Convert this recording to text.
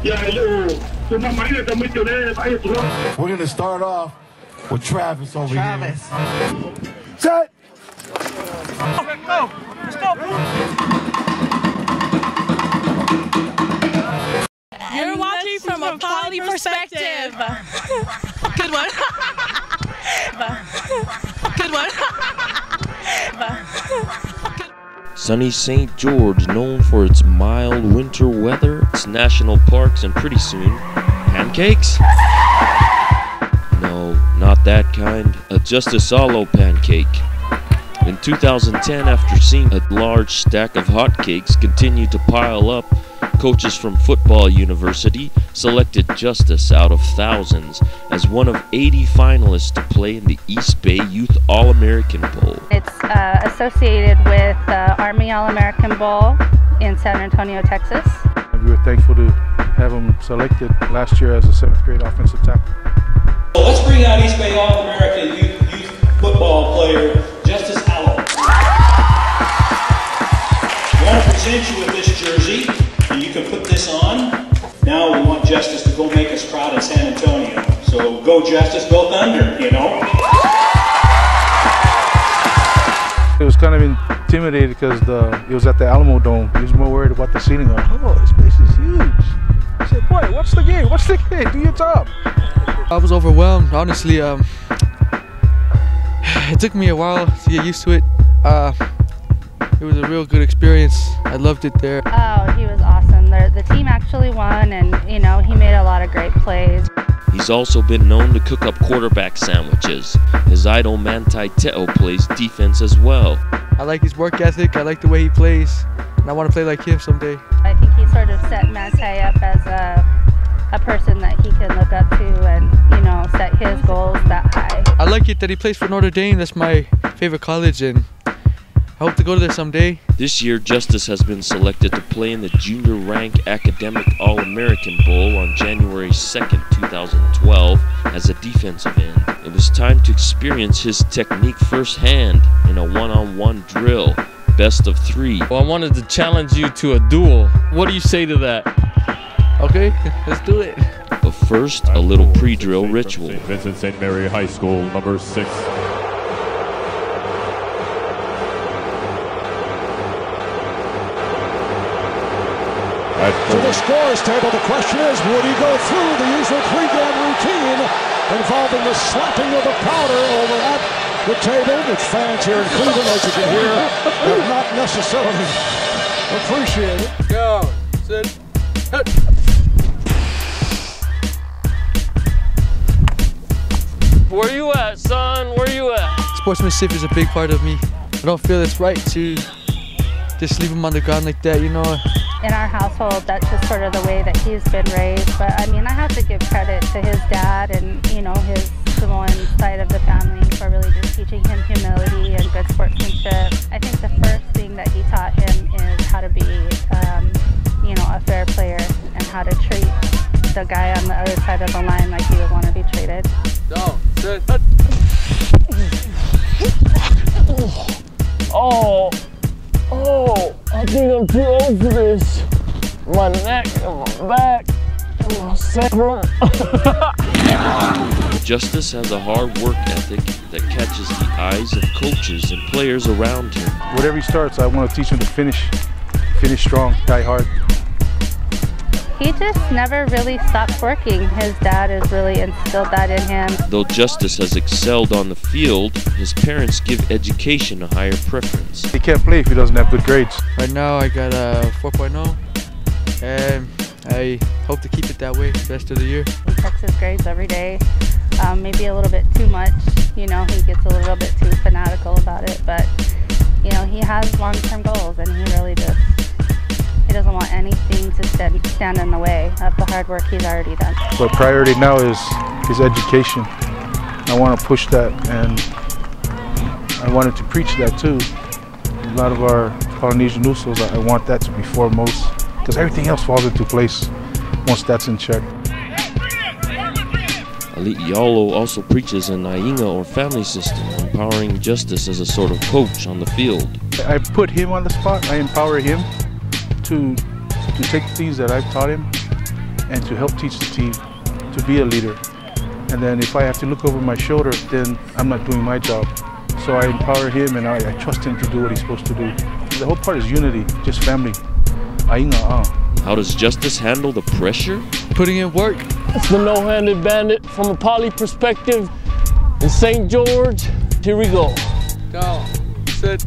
We're going to start off with Travis over here. Set! Let's go! Let's go! You're watching from a poly perspective. Good one. Good one. Sunny St. George, known for its mild winter weather, its national parks, and pretty soon, pancakes? No, not that kind. A Justice Alo pancake. In 2010, after seeing a large stack of hotcakes continue to pile up, coaches from Football University selected Justice out of thousands as one of 80 finalists to play in the East Bay Youth All-American Bowl. It's associated with the Army All-American Bowl in San Antonio, Texas. We were thankful to have him selected last year as a 7th grade offensive tackle. Well, let's bring out East Bay All-American youth football player, Justice Alo. I want to present you with this jersey, and you can put this on. Now we want Justice to go make us proud in San Antonio. So go Justice, go Thunder, you know. It was kind of intimidated because it was at the Alamo Dome. He was more worried about the seating. Like, oh, this place is huge. I said, boy, what's the game? What's the game? Do your job. I was overwhelmed, honestly. It took me a while to get used to it. It was a real good experience. I loved it there. Oh, he was awesome. The team actually won, and you know, he made a lot of great plays. He's also been known to cook up quarterback sandwiches. His idol Manti Te'o plays defense as well. I like his work ethic. I like the way he plays, and I want to play like him someday. I think he sort of set Manti up as a person that he can look up to and, you know, set his goals that high. I like it that he plays for Notre Dame. That's my favorite college, and I hope to go to there someday. This year, Justice has been selected to play in the Junior Rank Academic All-American Bowl on January 2nd, 2012 as a defensive end. It was time to experience his technique firsthand in a one-on-one drill, best of 3. Well, I wanted to challenge you to a duel. What do you say to that? Okay, let's do it. But first, a little pre-drill ritual. St. Vincent St. Mary High School, number 6. To the scores table, the question is, would he go through the usual pregame routine involving the slapping of the powder over at the table, which fans here in Cleveland, as you can hear, have not necessarily appreciated. Go, sit, hit. Where you at, son? Where you at? Sportsmanship is a big part of me. I don't feel it's right to just leave him on the ground like that, you know. In our household, that's just sort of the way that he's been raised. But I mean, I have to give credit to his dad and, you know, his Samoan side of the family for really just teaching him humility and good sportsmanship. I think the first thing that he taught him is how to be, you know, a fair player and how to treat the guy on the other side of the line like he would want to be treated. Down, sit, Oh, I think I'm too old for this. My neck and my back and my sacrum. Justice has a hard work ethic that catches the eyes of coaches and players around him. Whatever he starts, I want to teach him to finish strong, die hard. He just never really stopped working. His dad has really instilled that in him. Though Justice has excelled on the field, his parents give education a higher preference. He can't play if he doesn't have good grades. Right now I got a 4.0 and I hope to keep it that way the rest of the year. He checks his grades every day, maybe a little bit too much. You know, he gets a little bit too fanatical about it, but you know, he has long-term goals and he really just, he doesn't want anything to stand in the way of the hard work he's already done. But priority now is his education. I want to push that, and I wanted to preach that too. A lot of our Polynesian Usos, I want that to be foremost, because everything else falls into place once that's in check. Ali'ialo also preaches an Ainga or family system, empowering Justice as a sort of coach on the field. I put him on the spot. I empower him to take things that I've taught him and to help teach the team to be a leader. And then if I have to look over my shoulder, then I'm not doing my job. So I empower him and I trust him to do what he's supposed to do. The whole part is unity, just family. How does Justice handle the pressure? Putting in work. It's the no-handed bandit from a poly perspective in St. George. Here we go. Go. Sit.